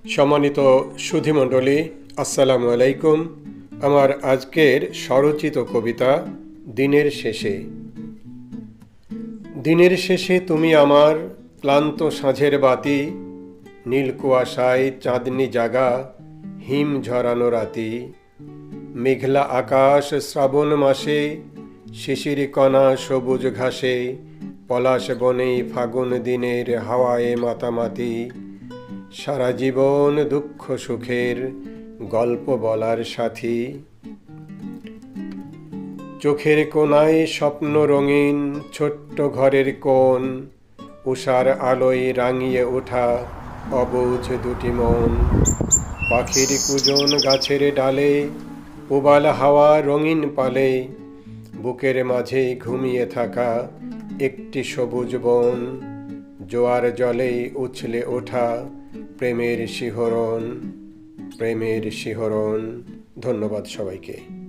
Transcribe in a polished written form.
সম্মানিত সুধীমণ্ডলী, আসসালামু আলাইকুম। আমার আজকের স্বরচিত কবিতা দিনের শেষে। দিনের শেষে তুমি আমার ক্লান্ত সাঁঝের বাতি, নীল কুয়াশায় চাঁদনি জাগা, হিম ঝরানো রাতি, মেঘলা আকাশ শ্রাবণ মাসে, শিশির কণা সবুজ ঘাসে, পলাশ বনে ফাগুন দিনের হাওয়ায় মাতামাতি, সারা জীবন দুঃখ সুখের গল্প বলার সাথী। চোখের কোণায় স্বপ্ন রঙিন ছোট্ট ঘরের কোণ, উষার আলোয় রাঙিয়ে ওঠা অবুঝ দুটি মন। পাখির কুজন গাছের ডালে, উবাল হাওয়া রঙিন পালে, বুকের মাঝে ঘুমিয়ে থাকা একটি সবুজ বন। জোয়ার জলে উছলে ওঠা প্রেমের শিহরণ, প্রেমের শিহরণ। ধন্যবাদ সবাইকে।